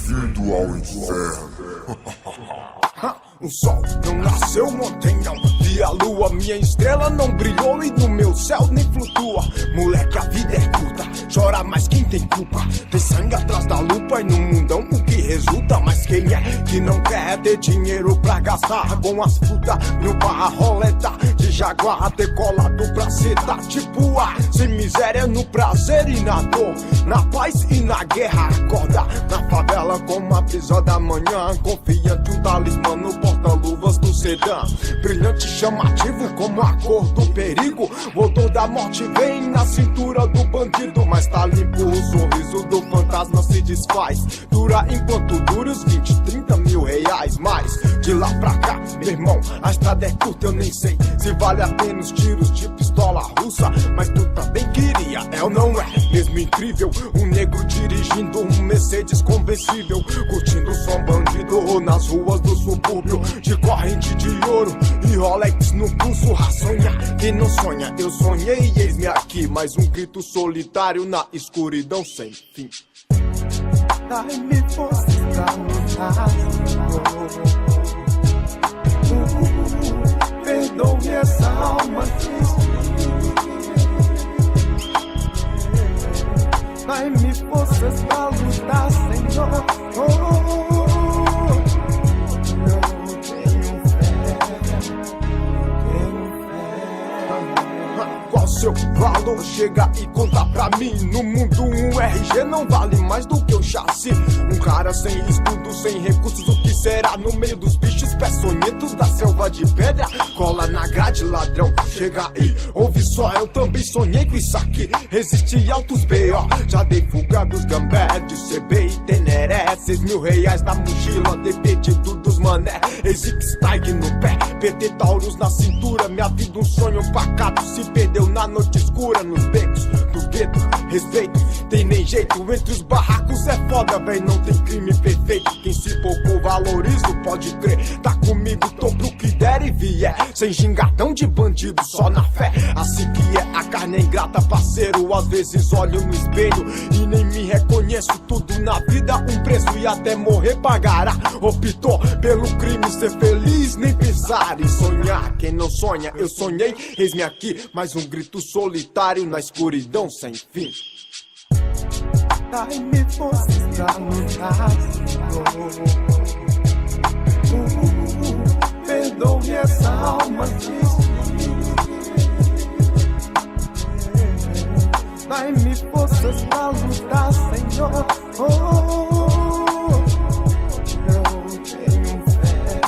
Bem-vindo ao inferno. O sol não nasceu ontem, não vi a lua, minha estrela não brilhou e no meu céu nem flutua. Moleque, a vida é curta, chora mais quem tem culpa. Tem sangue atrás da lupa e no mundão o que resulta. Mas quem é que não quer ter dinheiro pra gastar com as frutas? Meu barra roleta de jaguar decolado pra setar tipo ar. Sem miséria no prazer e na dor, na paz e na guerra. Acorda na favela com uma brisa da manhã, confiante um talismã no porta-luvas do sedã. Brilhante e chamativo como a cor do perigo. O odor da morte vem na cintura do bandido. Mas tá limpo, o sorriso do fantasma se desfaz. Dura enquanto dura os 20, 30 mil reais. Mas de lá pra cá, meu irmão, a estrada é curta, eu nem sei se vale a pena os tiros de pistola russa. Mas tu também queria, é ou não é? Mesmo incrível, um negro dirigindo um Mercedes conversível, curtindo o som bandido nas ruas do subúrbio, de corrente de ouro e Rolex no pulso. Sonha, quem não sonha, eu sonhei e eis-me aqui. Mais um grito solitário na escuridão sem fim. Dai-me forças pra lutar, perdoe essa alma triste. Dai-me forças pra lutar, Senhor. Qual seu valor? Chega e conta pra mim. No mundo um RG não vale mais do que um chassi. Um cara sem estudo, sem recursos, o que será? No meio dos bichos peçonhentos da selva de pedra. Cola na grade, ladrão, chega aí, ouve só, eu também sonhei com isso aqui. Resisti altos B.O., já dei fuga dos gambé, de CB e Teneré. 6 mil reais na mochila, depedido dos mané. Exig stag no pé, PT Taurus na cintura. Minha vida um sonho pacato, se perdeu na noite escura, nos becos do gueto. Respeito, tem nem jeito, entre os barracos é foda, véi, não tem crime perfeito. Quem se pouco valoriza, pode crer, tá comigo, tô pro que der e vier. Sem gingadão de bandido, só na fé, assim que é, a carne é ingrata, parceiro. Às vezes olho no espelho e nem me reconheço. Tudo na vida um preço e até morrer pagará. Optou pelo crime, ser feliz, nem pensar em sonhar. Quem não sonha, eu sonhei, eis-me aqui. Mais um grito solitário na escuridão sem fim. Dai-me forças pra lutar, perdoe essa alma triste. Dai-me forças pra lutar, Senhor. Eu tenho fé,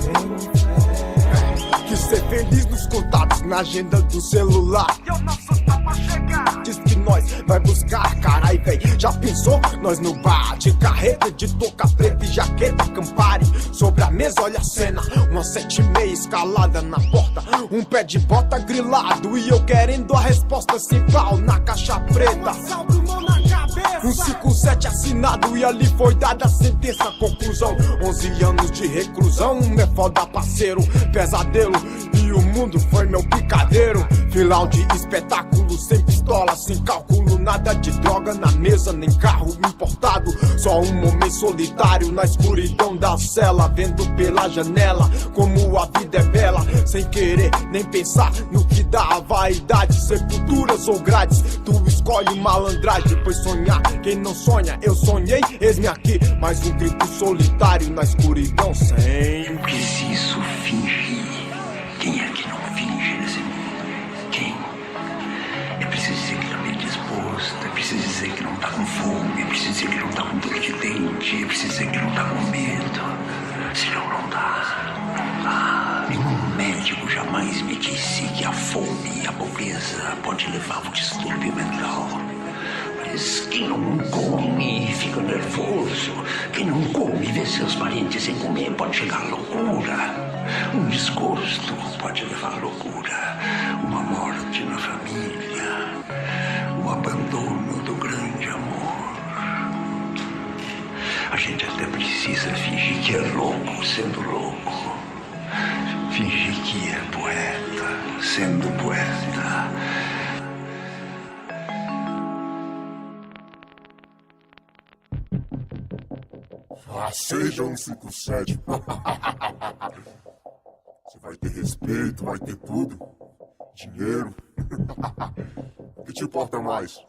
tenho fé. Que ser feliz nos contatos, na agenda do celular. Eu não sou pra chegar. Diz que nós vai buscar, carai, véi. Já pensou? Nós no bar de carreta, de touca preta e jaqueta Campari. Sobre a mesa, olha a cena, uma 7,5 escalada na porta, um pé de bota grilado e eu querendo a resposta sem pau na caixa preta. Um 5-7 assinado e ali foi dada a sentença. Conclusão, 11 anos de reclusão. É foda, parceiro, pesadelo e o mundo foi meu picadeiro. Final de espetáculo, sem pistola, sem cálculo. Nada de droga na mesa, nem carro importado. Só um homem solitário na escuridão da cela, vendo pela janela como a vida é bela. Sem querer nem pensar no que dá a vaidade. Sepulturas ou grades, tu escolhe malandragem. Pois sonhar, quem não sonha, eu sonhei, eis-me aqui. Mais um grito solitário na escuridão sem. Eu preciso fingir. Quem é que não finge nesse mundo? Quem? É preciso dizer que tá bem disposto, é preciso dizer que não tá com fome, é preciso dizer que não tá com dor de dente, é preciso dizer que não tá com medo. Senão não dá, não dá. Nenhum médico jamais me disse que a fome e a pobreza pode levar ao distúrbio mental. Mas quem não come fica nervoso. Quem não come vê seus parentes sem comer pode chegar à loucura. Um desgosto pode levar à loucura. Uma morte na família. O abandono do grande amor. A gente até precisa fingir que é louco sendo louco. Fingir que é poeta sendo poeta. seja 157. Você vai ter respeito, vai ter tudo. Dinheiro. O que te importa mais?